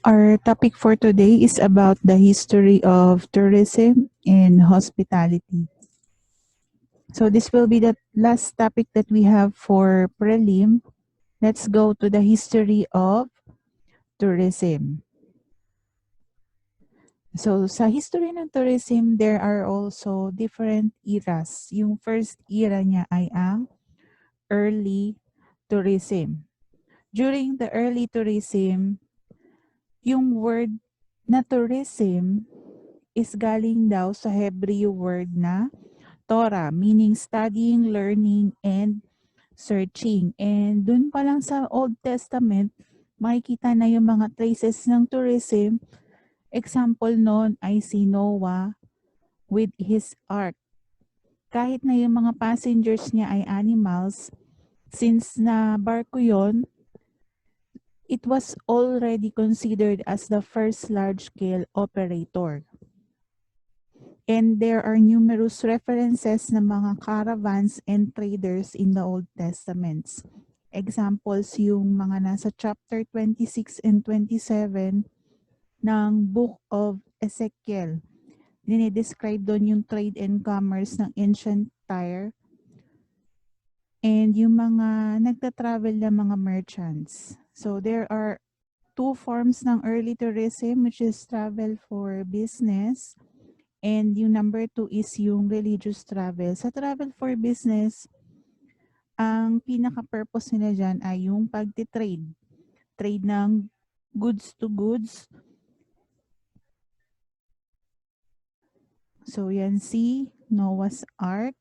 Our topic for today is about the history of tourism and hospitality. So this will be the last topic that we have for prelim. Let's go to the history of tourism. So sa history ng tourism, there are also different eras. Yung first era niya ay ang early tourism. During the early tourism, yung word na tourism is galing daw sa Hebrew word na Torah, meaning studying, learning, and searching. And dun pa lang sa Old Testament, makikita na yung mga traces ng tourism. Example nun ay si Noah with his ark. Kahit na yung mga passengers niya ay animals, since na barko yon, it was already considered as the first large-scale operator. And there are numerous references ng mga caravans and traders in the Old Testaments. Examples yung mga nasa chapter 26 and 27 ng Book of Ezekiel. Dinidescribe doon yung trade and commerce ng ancient Tyre and yung mga nagta-travel na mga merchants. So there are two forms ng early tourism, which is travel for business, and yung number 2 is yung religious travel. Sa travel for business, ang pinaka-purpose nila dyan ay yung pagtitrade. Trade ng goods to goods. So yan si Noah's Ark.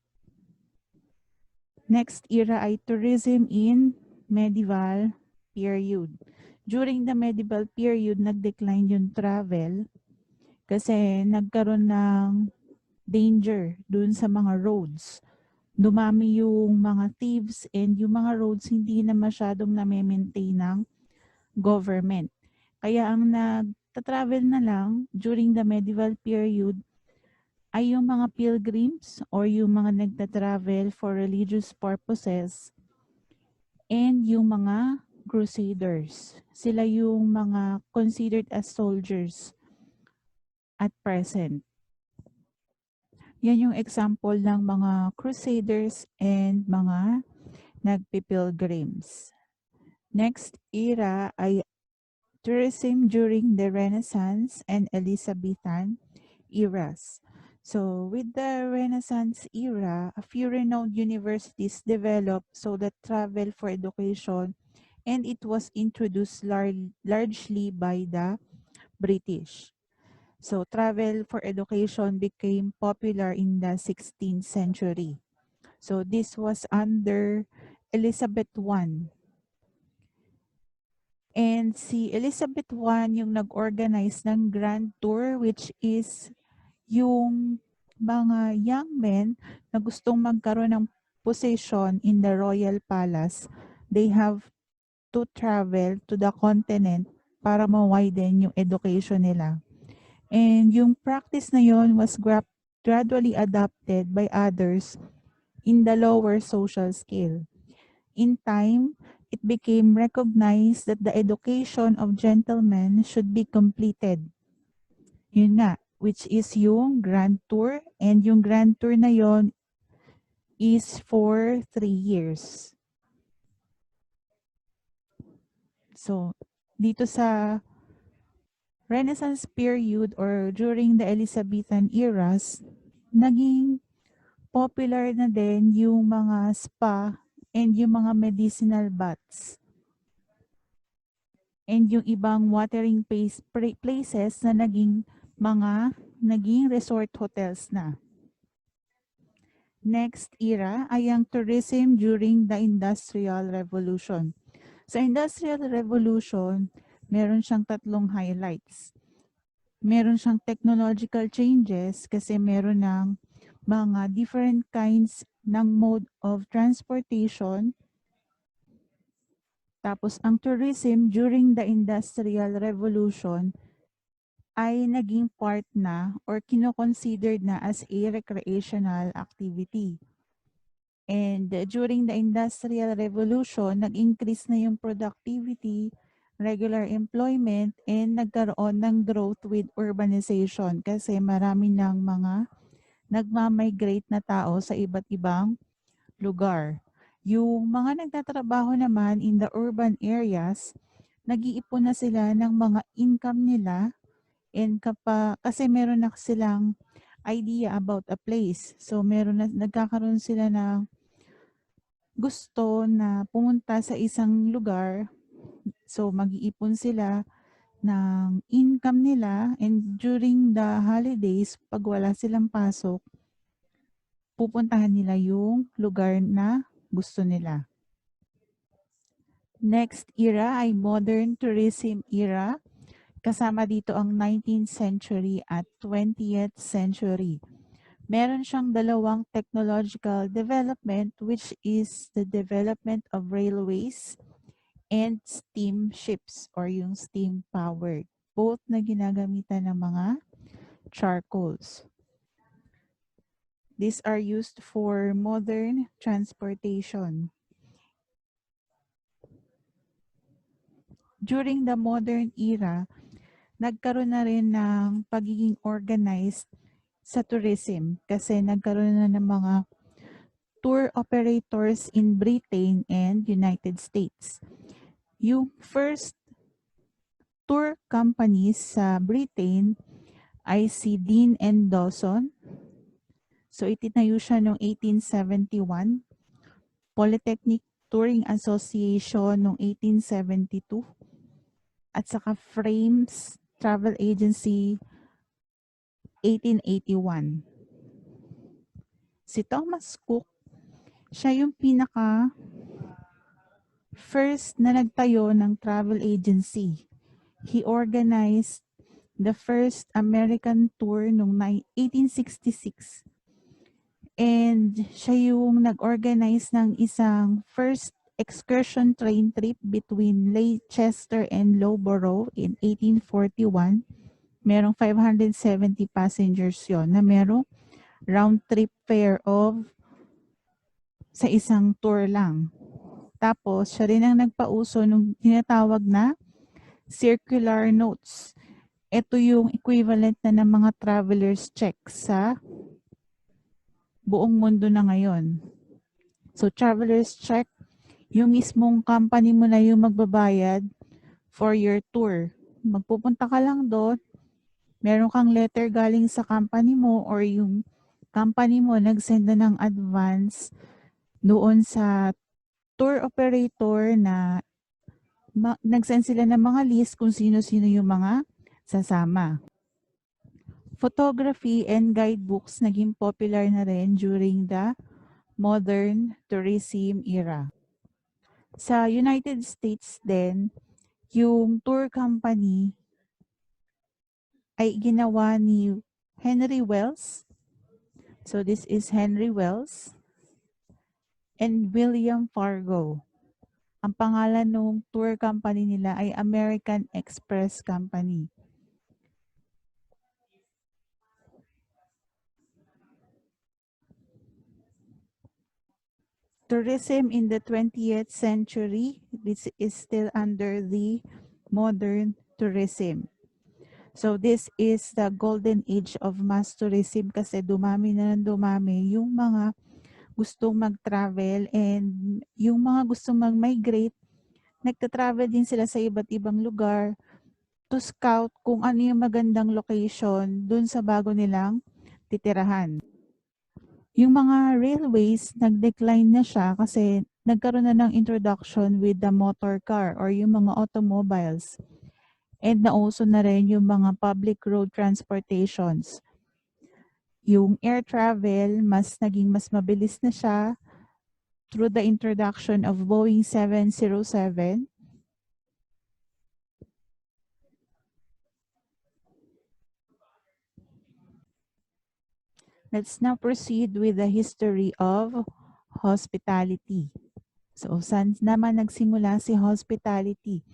Next era ay tourism in medieval period. During the medieval period, nag-decline yung travel kasi nagkaroon ng danger dun sa mga roads. Dumami yung mga thieves and yung mga roads hindi na masyadong na-maintain ng government. Kaya ang nagta-travel na lang during the medieval period ay yung mga pilgrims or yung mga nagta-travel for religious purposes and yung mga crusaders. Sila yung mga considered as soldiers at present. Yan yung example ng mga crusaders and mga nagpipilgrims. Next era ay tourism during the Renaissance and Elizabethan eras. So with the Renaissance era, a few renowned universities developed so that travel for education, and it was introduced largely by the British. So travel for education became popular in the 16th century. So this was under Elizabeth I. And si Elizabeth I yung nag-organize ng Grand Tour, which is yung mga young men na gustong magkaroon ng position in the royal palace, they have to travel to the continent para ma-widen yung education nila. And yung practice na yon was gradually adopted by others in the lower social scale. In time, it became recognized that the education of gentlemen should be completed. Yun nga, which is yung Grand Tour, and yung Grand Tour na yon is for 3 years. So, dito sa Renaissance period or during the Elizabethan eras, naging popular na din yung mga spa and yung mga medicinal baths and yung ibang watering places na naging resort hotels na. Next era ay ang tourism during the Industrial Revolution. Sa Industrial Revolution, meron siyang tatlong highlights. Meron siyang technological changes kasi meron ng mga different kinds ng mode of transportation. Tapos ang tourism during the Industrial Revolution ay naging part na or kino-considered na as a recreational activity. And during the Industrial Revolution, nag-increase na yung productivity regular employment, and nagkaroon ng growth with urbanization kasi marami ng mga nagmamigrate na tao sa iba't ibang lugar. Yung mga nagtatrabaho naman in the urban areas, nag-iipon na sila ng mga income nila and kasi meron na silang idea about a place. So meron na nagkakaroon sila ng gusto na pumunta sa isang lugar. So mag-iipon sila ng income nila and during the holidays, pag wala silang pasok, pupuntahan nila yung lugar na gusto nila. Next era ay modern tourism era. Kasama dito ang 19th century at 20th century. Meron siyang dalawang technological development which is the development of railways and steamships or yung steam powered. Both na ginagamitan ng mga charcoals. These are used for modern transportation. During the modern era, nagkaroon na rin ng pagiging organized sa tourism kasi nagkaroon na ng mga tour operators in Britain and United States. Yung first tour companies sa Britain ay si Dean and Dawson. So itinayo siya noong 1871. Polytechnic Touring Association noong 1872. At saka Frames Travel Agency 1881. Si Thomas Cook, siya yung pinaka first na nagtayo ng travel agency. He organized the first American tour noong 1866. And siya yung nag-organize ng isang first excursion train trip between Leicester and Loughborough in 1841. Merong 570 passengers yon na merong round trip fare of sa isang tour lang. Tapos, siya rin ang nagpauso nung tinatawag na circular notes. Ito yung equivalent na ng mga traveler's check sa buong mundo na ngayon. So, traveler's check, yung mismong company mo na yung magbabayad for your tour. Magpupunta ka lang doon, meron kang letter galing sa company mo or yung company mo nagsend na ng advance doon sa tour operator na nagsend sila ng mga list kung sino-sino yung mga sasama. Photography and guidebooks naging popular na rin during the modern tourism era. Sa United States din, yung tour company ay ginawa ni Henry Wells. So this is Henry Wells and William Fargo. Ang pangalan ng tour company nila ay American Express Company. Tourism in the 20th century, this is still under the modern tourism. So this is the golden age of mass tourism kasi dumami na ng dumami yung mga gustong mag-travel and yung mga gustong mag-migrate, nagta-travel din sila sa iba't ibang lugar to scout kung ano yung magandang location dun sa bago nilang titirahan. Yung mga railways, nag-decline na siya kasi nagkaroon na ng introduction with the motor car or yung mga automobiles. And nauso na rin yung mga public road transportations. Yung air travel, naging mas mabilis na siya through the introduction of Boeing 707. Let's now proceed with the history of hospitality. So, saan naman nagsimula si hospitality?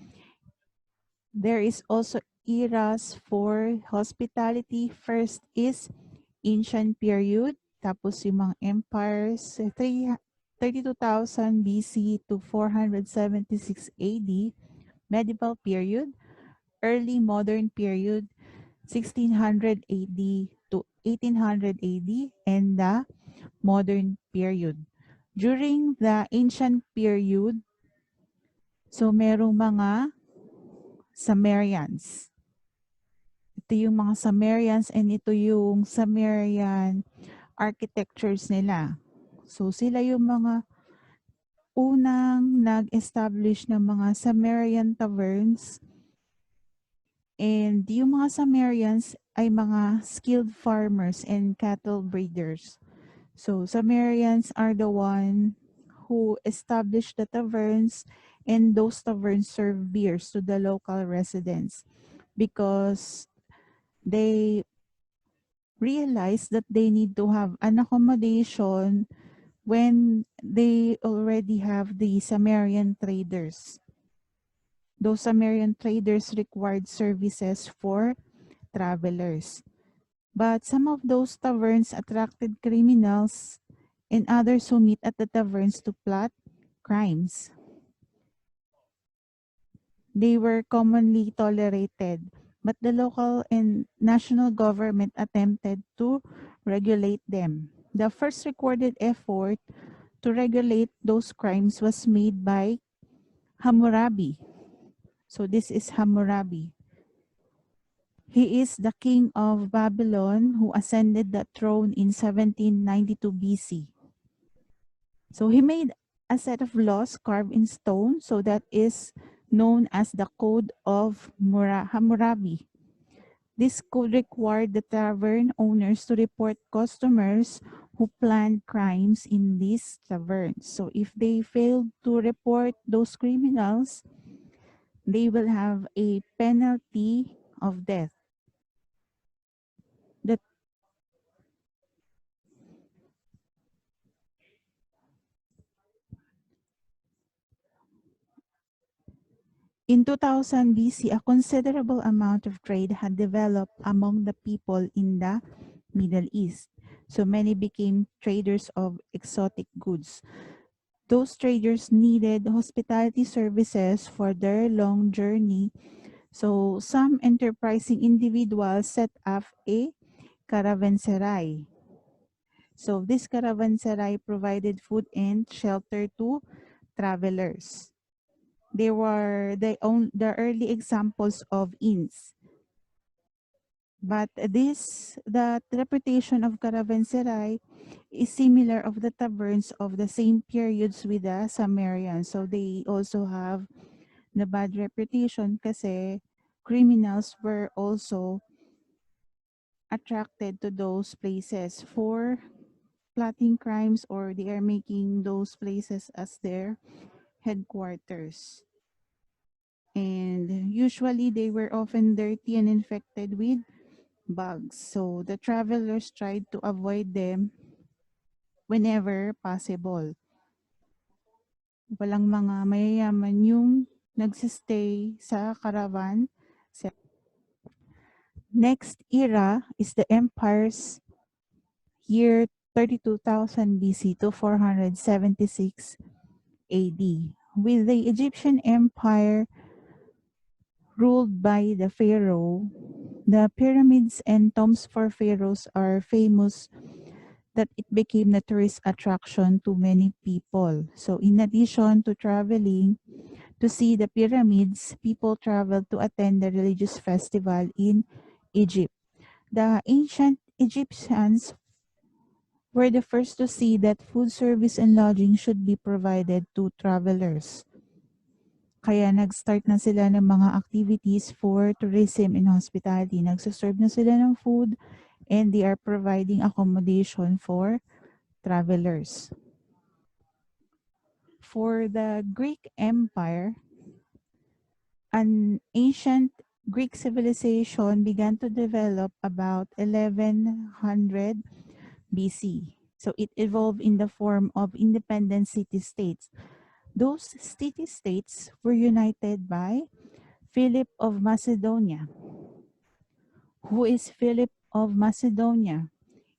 There is also eras for hospitality. First is ancient period, tapos yung mga empires, 32,000 BC to 476 AD, medieval period, early modern period, 1600 AD to 1800 AD, and the modern period. During the ancient period, so merong mga Sumerians. Ito yung mga Sumerians and ito yung Sumerian architectures nila. So sila yung mga unang nag-establish ng mga Sumerian taverns, and yung mga Sumerians ay mga skilled farmers and cattle breeders. So Sumerians are the one who established the taverns, and those taverns serve beers to the local residents because they realized that they need to have an accommodation when they already have the Sumerian traders. Those Sumerian traders required services for travelers. But some of those taverns attracted criminals and others who meet at the taverns to plot crimes. They were commonly tolerated, but the local and national government attempted to regulate them. The first recorded effort to regulate those crimes was made by Hammurabi. So this is Hammurabi. He is the king of Babylon who ascended the throne in 1792 BC. So he made a set of laws carved in stone, so that is known as the Code of Hammurabi. This code required the tavern owners to report customers who planned crimes in these taverns. So if they failed to report those criminals, they will have a penalty of death. The In 2000 BC, a considerable amount of trade had developed among the people in the Middle East. So many became traders of exotic goods. Those traders needed hospitality services for their long journey. So some enterprising individuals set up a caravanserai. So this caravanserai provided food and shelter to travelers. They were the early examples of inns. But the reputation of caravanserai is similar of the taverns of the same periods with the Sumerians. So they also have the bad reputation kasi criminals were also attracted to those places for plotting crimes, or they are making those places as their headquarters. And usually they were often dirty and infected with bugs. So the travelers tried to avoid them whenever possible. Walang mga mayayaman yung nagsistay sa caravan. Next era is the empire's year 32,000 BC to 476 AD. With the Egyptian Empire ruled by the pharaoh, the pyramids and tombs for pharaohs are famous that it became a tourist attraction to many people. So in addition to traveling to see the pyramids, people traveled to attend the religious festival in Egypt. The ancient Egyptians were the first to see that food service and lodging should be provided to travelers. Kaya nag-start na sila ng mga activities for tourism and hospitality. Nagsaserve na sila ng food and they are providing accommodation for travelers. For the Greek Empire, an ancient Greek civilization began to develop about 1100 BC. So it evolved in the form of independent city-states. Those city-states were united by Philip of Macedonia. Who is Philip of Macedonia?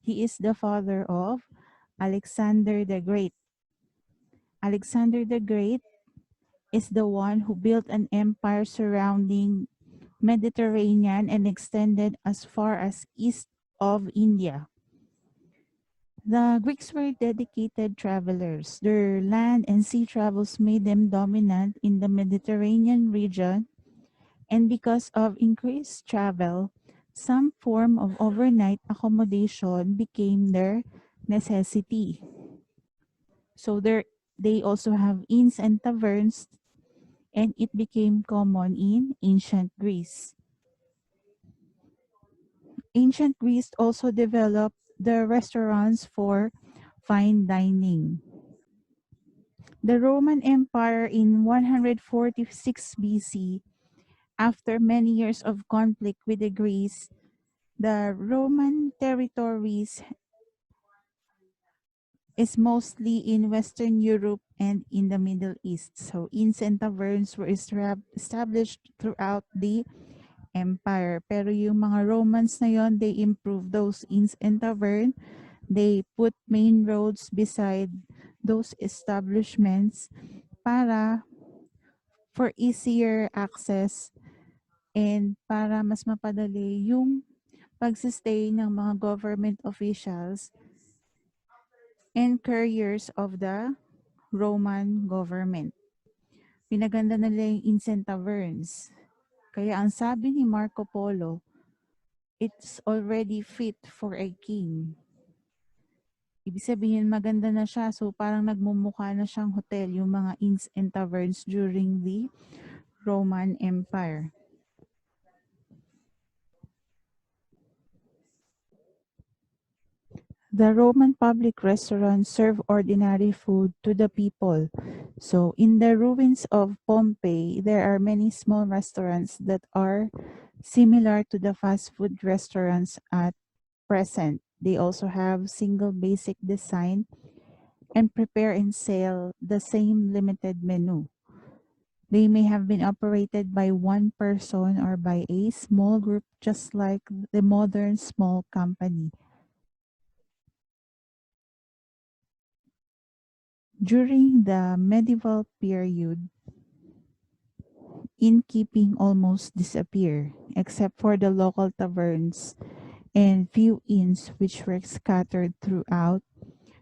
He is the father of Alexander the Great. Alexander the Great is the one who built an empire surrounding Mediterranean and extended as far as east of India. The Greeks were dedicated travelers. Their land and sea travels made them dominant in the Mediterranean region, and because of increased travel, some form of overnight accommodation became their necessity. So they also have inns and taverns, and it became common in ancient Greece. Ancient Greece also developed the restaurants for fine dining. The Roman Empire in 146 BC, after many years of conflict with the Greece, the Roman territories is mostly in Western Europe and in the Middle East. So inns and taverns were established throughout the empire. Pero yung mga Romans na yon, they improved those inns and tavern. They put main roads beside those establishments para for easier access and para mas mapadali yung pagsistay ng mga government officials and couriers of the Roman government. Pinaganda nila yung inns and taverns. Kaya ang sabi ni Marco Polo, it's already fit for a king. Ibig sabihin maganda na siya, so parang nagmumukha na siyang hotel yung mga inns and taverns during the Roman Empire. The Roman public restaurants serve ordinary food to the people. So in the ruins of Pompeii, there are many small restaurants that are similar to the fast food restaurants at present. They also have single basic design and prepare and sell the same limited menu. They may have been operated by one person or by a small group, just like the modern small company. During the medieval period, innkeeping almost disappeared, except for the local taverns and few inns which were scattered throughout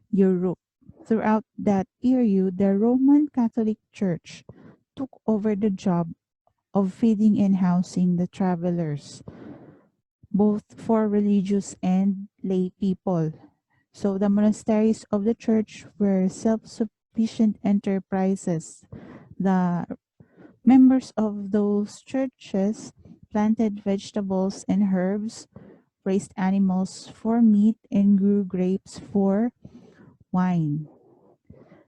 Europe. Throughout that period, the Roman Catholic Church took over the job of feeding and housing the travelers, both for religious and lay people. So the monasteries of the church were self-sufficient enterprises. The members of those churches planted vegetables and herbs, raised animals for meat, and grew grapes for wine.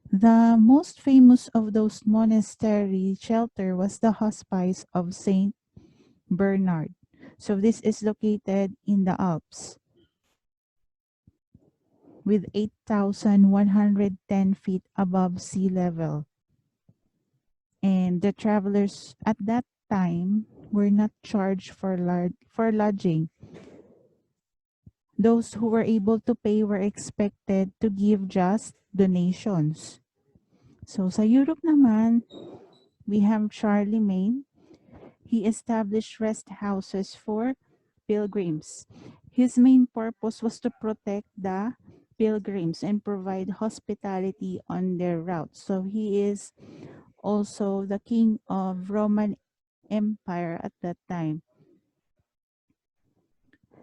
The most famous of those monastery shelter was the Hospice of Saint Bernard. So this is located in the Alps with 8,110 feet above sea level. And the travelers at that time were not charged for lodging. Those who were able to pay were expected to give just donations. So sa Europe naman, we have Charlemagne. He established rest houses for pilgrims. His main purpose was to protect the pilgrims and provide hospitality on their route. So he is also the king of Roman Empire at that time.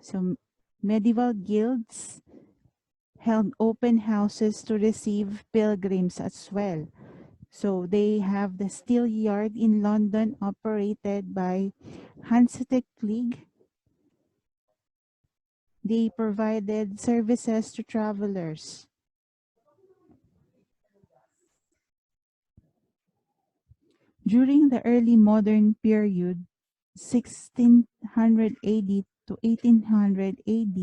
So medieval guilds held open houses to receive pilgrims as well. So they have the Steel Yard in London operated by Hanseatic League. They provided services to travelers. During the early modern period, 1600 AD to 1800 AD,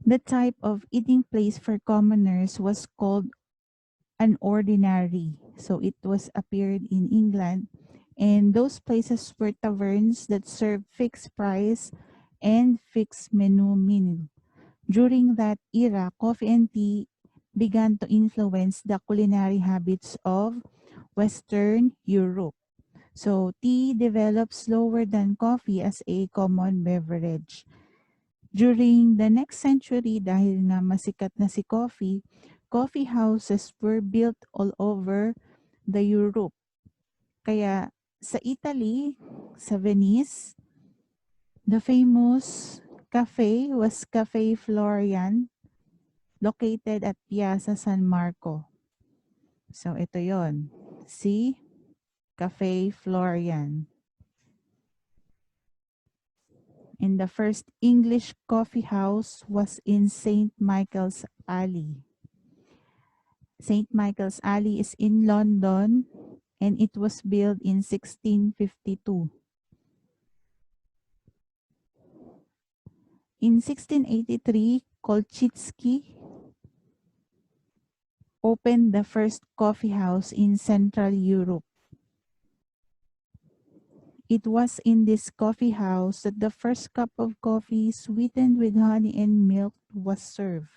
the type of eating place for commoners was called an ordinary. So it was appeared in England, and those places were taverns that served fixed price and fixed menu. During that era, coffee and tea began to influence the culinary habits of Western Europe. So tea developed slower than coffee as a common beverage. During the next century, dahil nga masikat na si coffee houses were built all over the Europe. Kaya sa Italy, sa Venice, the famous cafe was Cafe Florian, located at Piazza San Marco. So ito yon, si Cafe Florian. And the first English coffee house was in St. Michael's Alley. St. Michael's Alley is in London and it was built in 1652. In 1683, Kolchitsky opened the first coffee house in Central Europe. It was in this coffee house that the first cup of coffee sweetened with honey and milk was served.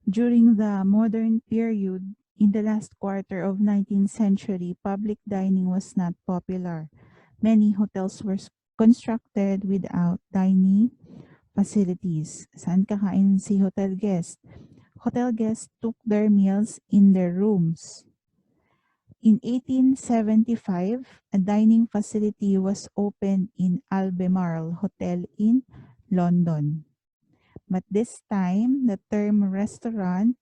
During the modern period, in the last quarter of 19th century, public dining was not popular. Many hotels were constructed without dining facilities. Saan kakain si hotel guest? Hotel guests took their meals in their rooms. In 1875, a dining facility was opened in Albemarle Hotel in London. But this time, the term restaurant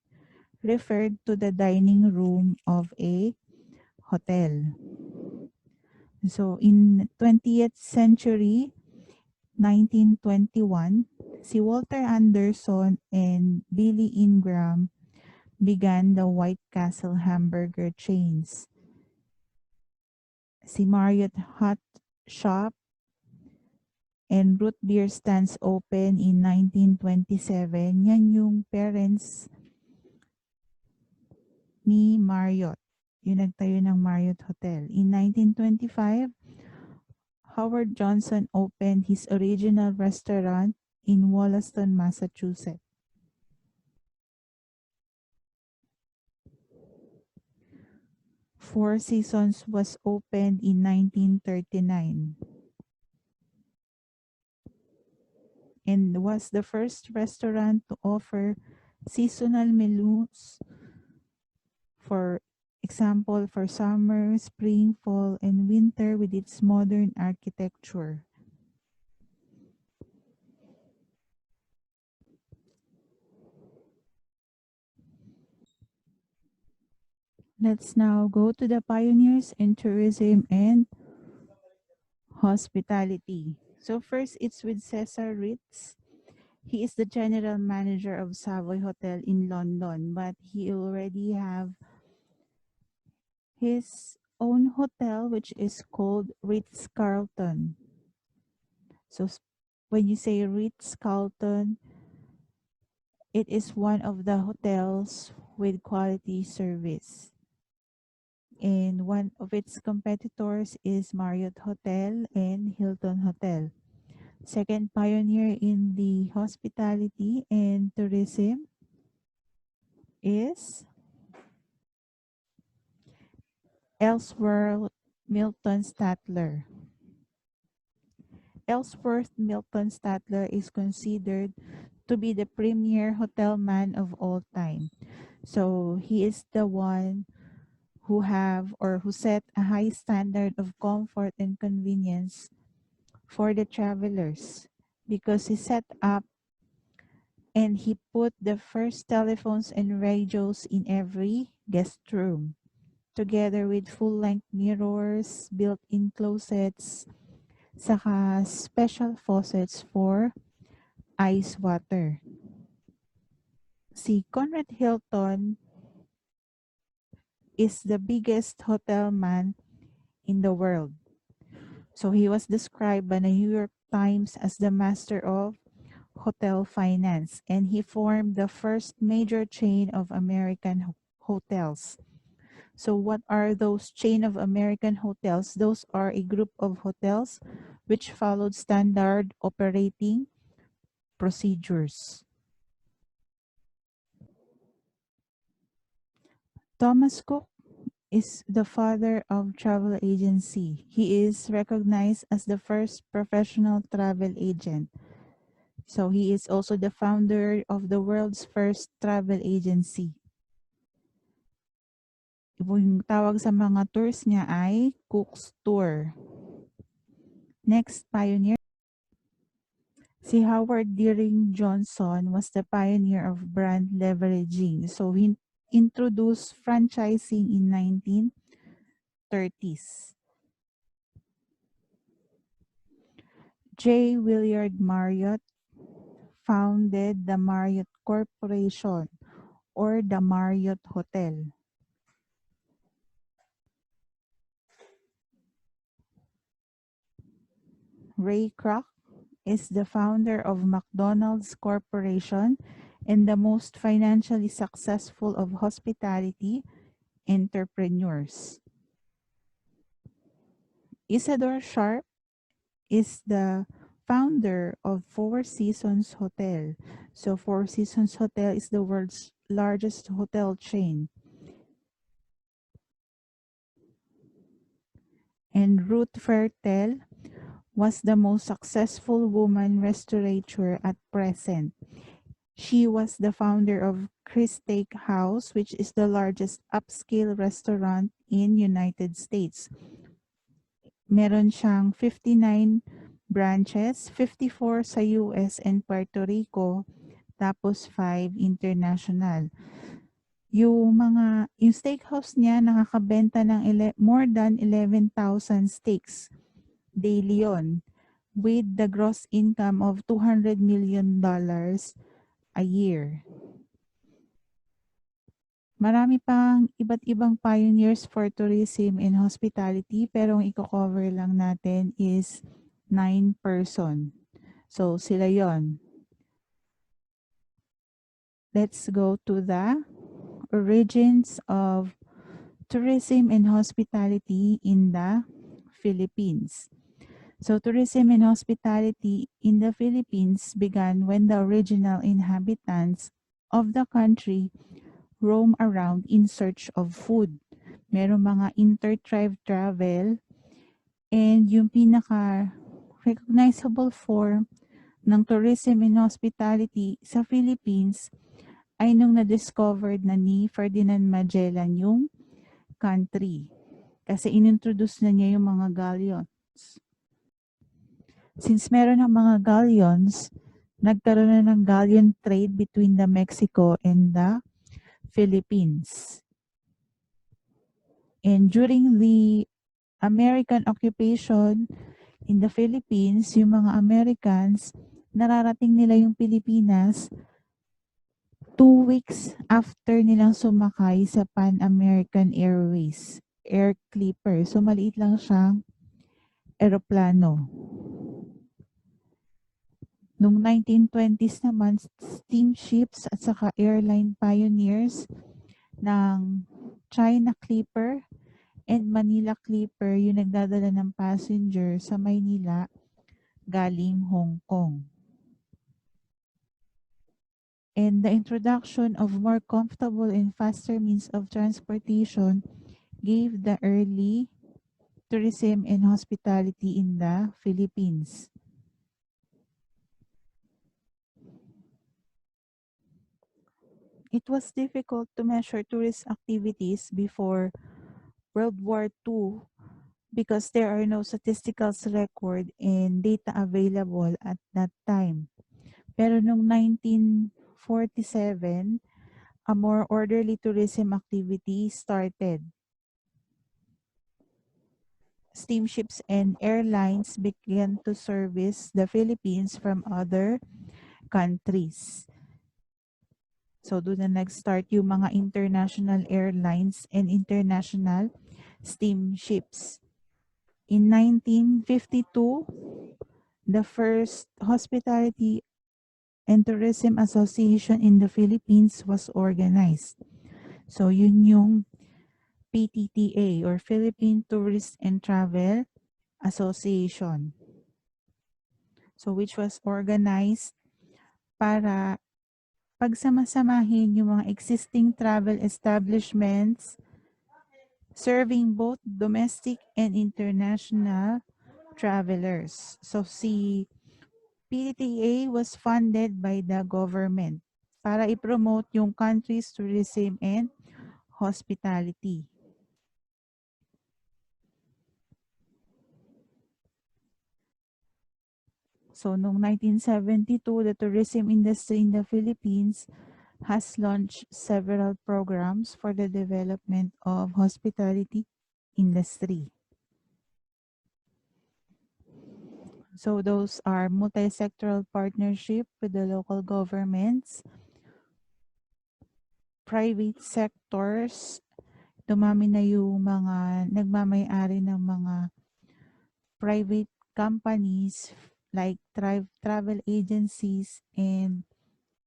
referred to the dining room of a hotel. So in 20th century, 1921, si Walter Anderson and Billy Ingram began the White Castle hamburger chains. Si Marriott Hot Shop and root beer stands open in 1927. Yan yung parents ni Marriott. Yung nagtayo ng Marriott Hotel. In 1925, Howard Johnson opened his original restaurant in Wollaston, Massachusetts. Four Seasons was opened in 1939 and was the first restaurant to offer seasonal menus, for example, for summer, spring, fall, and winter with its modern architecture. Let's now go to the pioneers in tourism and hospitality. So first, it's with Cesar Ritz. He is the general manager of Savoy Hotel in London, but he already have his own hotel, which is called Ritz-Carlton. So when you say Ritz-Carlton, it is one of the hotels with quality service. And one of its competitors is Marriott Hotel and Hilton Hotel. Second pioneer in the hospitality and tourism is Ellsworth Milton Statler. Ellsworth Milton Statler is considered to be the premier hotel man of all time. So he is the one who have or who set a high standard of comfort and convenience for the travelers because he set up and he put the first telephones and radios in every guest room, together with full-length mirrors, built-in closets, saka special faucets for ice water. Si Conrad Hilton is the biggest hotel man in the world. So he was described by the New York Times as the master of hotel finance, and he formed the first major chain of American hotels. So what are those chain of American hotels? Those are a group of hotels which followed standard operating procedures. Thomas Cook is the father of travel agency. He is recognized as the first professional travel agent. So he is also the founder of the world's first travel agency. Yung tawag sa mga tours niya ay Cook's Tour. Next pioneer, si Howard Deering Johnson was the pioneer of brand leveraging. So he introduced franchising in 1930s. J. Willard Marriott founded the Marriott Corporation or the Marriott Hotel. Ray Kroc is the founder of McDonald's Corporation and the most financially successful of hospitality entrepreneurs. Isadore Sharp is the founder of Four Seasons Hotel. So Four Seasons Hotel is the world's largest hotel chain. And Ruth Fertel was the most successful woman restaurateur at present. She was the founder of Chris Steakhouse, which is the largest upscale restaurant in United States. Meron siyang 59 branches, 54 sa US and Puerto Rico, tapos 5 international. Yung steakhouse niya nakakabenta ng more than 11,000 steaks daily yon, with the gross income of $200 million a year. Marami pang iba't ibang pioneers for tourism and hospitality, pero ang i-cover lang natin is 9 person. So sila yon. Let's go to the origins of tourism and hospitality in the Philippines. So tourism and hospitality in the Philippines began when the original inhabitants of the country roam around in search of food. Merong mga inter-tribe travel, and yung pinaka-recognizable form ng tourism and hospitality sa Philippines ay nung na-discovered na ni Ferdinand Magellan yung country. Kasi inintroduce na niya yung mga galleons. Since meron ng mga galleons, nagkaroon na ng galleon trade between the Mexico and the Philippines. And during the American occupation in the Philippines, yung mga Americans, nararating nila yung Pilipinas 2 weeks after nilang sumakay sa Pan American Airways, Air Clipper. So maliit lang siyang eroplano. Noong 1920s naman, steamships at saka airline pioneers ng China Clipper and Manila Clipper yung nagdadala ng passenger sa Maynila galing Hong Kong. And the introduction of more comfortable and faster means of transportation gave the early tourism and hospitality in the Philippines. It was difficult to measure tourist activities before World War II because there are no statistical record and data available at that time. Pero noong 1947, a more orderly tourism activity started. Steamships and airlines began to service the Philippines from other countries. So doon na nag-start yung mga international airlines and international steamships. In 1952, the first Hospitality and Tourism Association in the Philippines was organized. So yun yung PTTA or Philippine Tourist and Travel Association. So which was organized para pagsamasamahin yung mga existing travel establishments serving both domestic and international travelers. So si PTA was funded by the government para i-promote yung country's tourism and hospitality. So noong 1972, the tourism industry in the Philippines has launched several programs for the development of hospitality industry. So those are multi-sectoral partnership with the local governments, private sectors, dumami na yung mga nagmamay-ari ng mga private companies like travel agencies and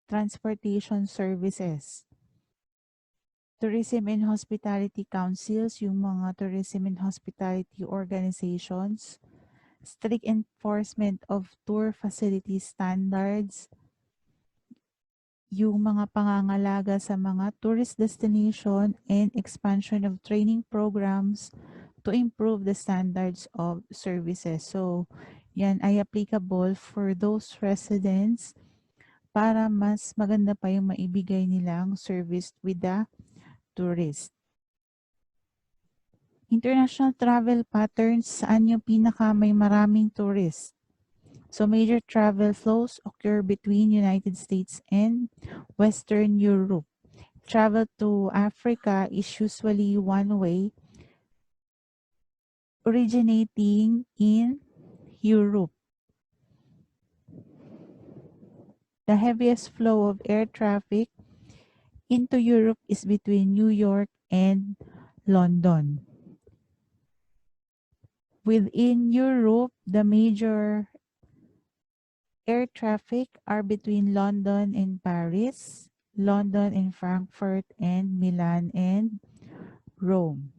transportation services. Tourism and hospitality councils, yung mga tourism and hospitality organizations, strict enforcement of tour facility standards, yung mga pangangalaga sa mga tourist destination and expansion of training programs to improve the standards of services. So, yan ay applicable for those residents para mas maganda pa yung maibigay nilang service with the tourist. International travel patterns, saan yung pinaka may maraming tourist? So major travel flows occur between United States and Western Europe. Travel to Africa is usually one way, originating in Europe. The heaviest flow of air traffic into Europe is between New York and London. Within Europe, the major air traffic are between London and Paris, London and Frankfurt, and Milan and Rome.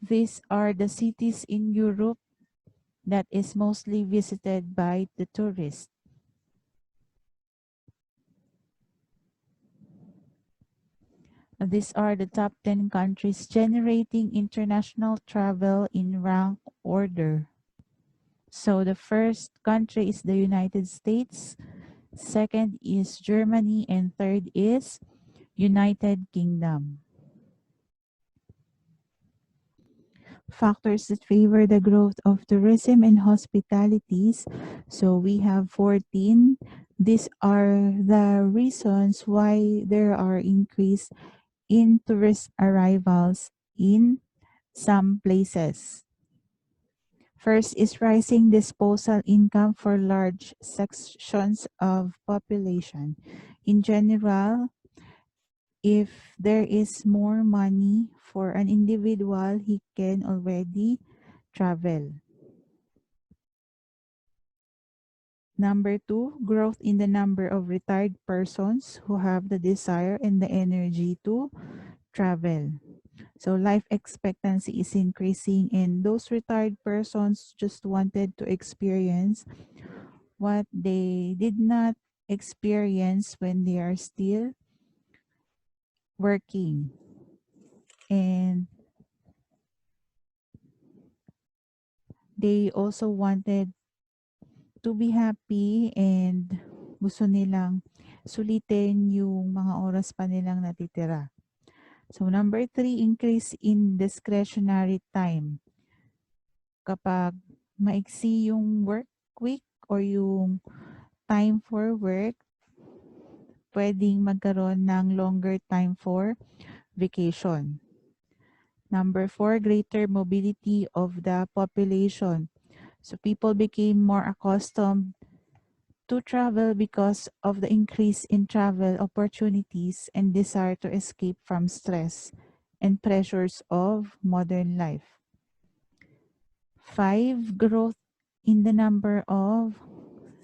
These are the cities in Europe that is mostly visited by the tourists. These are the top 10 countries generating international travel in rank order. So the first country is the United States, second is Germany, and third is United Kingdom. Factors that favor the growth of tourism and hospitalities. So we have 14. These are the reasons why there are increase in tourist arrivals in some places. First is rising disposal income for large sections of population. In general, if there is more money for an individual, he can already travel. Number 2, growth in the number of retired persons who have the desire and the energy to travel. So life expectancy is increasing and those retired persons just wanted to experience what they did not experience when they are still working. And they also wanted to be happy and gusto nilang sulitin yung mga oras pa nilang natitira. So number 3, increase in discretionary time. Kapag maiksi yung work week or yung time for work, pwedeng magkaroon ng longer time for vacation. Number 4, greater mobility of the population. So people became more accustomed to travel because of the increase in travel opportunities and desire to escape from stress and pressures of modern life. 5, growth in the number of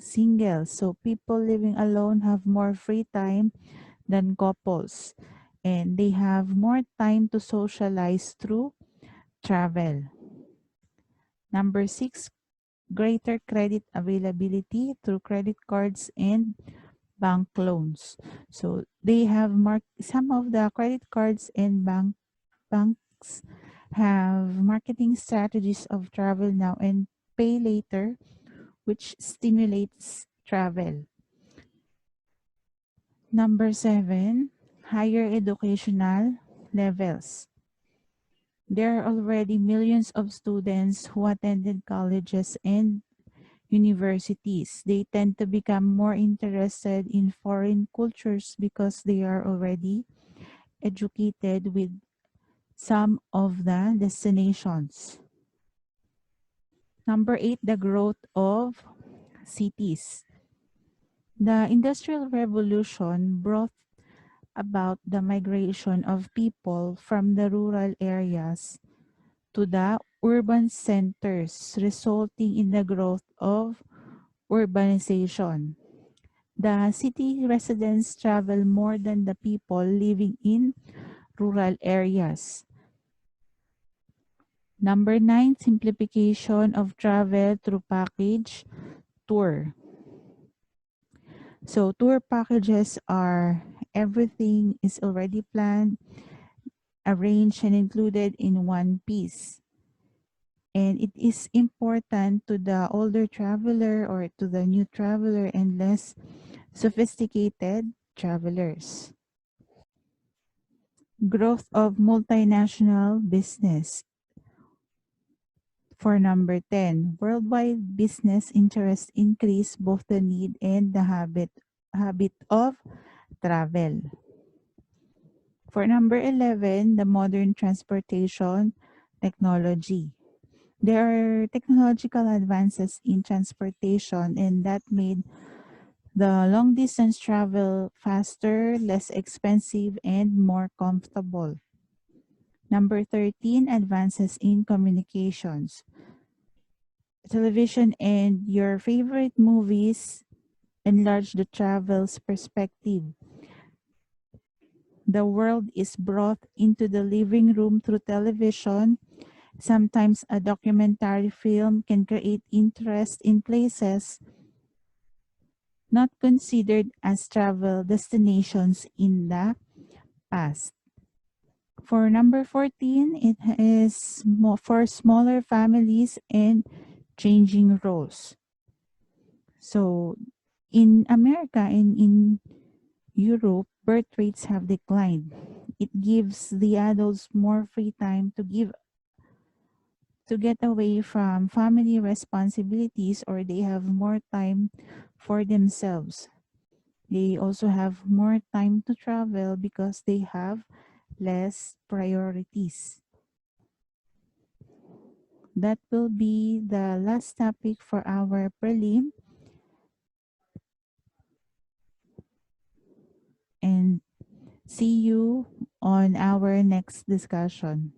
singles. So people living alone have more free time than couples and they have more time to socialize through travel. Number 6, greater credit availability through credit cards and bank loans. So they have some of the credit cards and banks have marketing strategies of travel now and pay later, which stimulates travel. Number 7, higher educational levels. There are already millions of students who attended colleges and universities. They tend to become more interested in foreign cultures because they are already educated with some of the destinations. Number 8, the growth of cities. The Industrial Revolution brought about the migration of people from the rural areas to the urban centers, resulting in the growth of urbanization. The city residents travel more than the people living in rural areas. Number 9, simplification of travel through package tour. So tour packages are everything is already planned, arranged and included in one piece. And it is important to the older traveler or to the new traveler and less sophisticated travelers. Growth of multinational business. For number 10, worldwide business interests increase both the need and the habit of travel. For number 11, the modern transportation technology. There are technological advances in transportation and that made the long distance travel faster, less expensive, and more comfortable. Number 13, advances in communications. Television and your favorite movies enlarge the travel's perspective. The world is brought into the living room through television. Sometimes a documentary film can create interest in places not considered as travel destinations in the past. For number 14, it is for smaller families and changing roles. So in America and in Europe, birth rates have declined. It gives the adults more free time to get away from family responsibilities or they have more time for themselves. They also have more time to travel because they have less priorities. That will be the last topic for our prelim, and see you on our next discussion.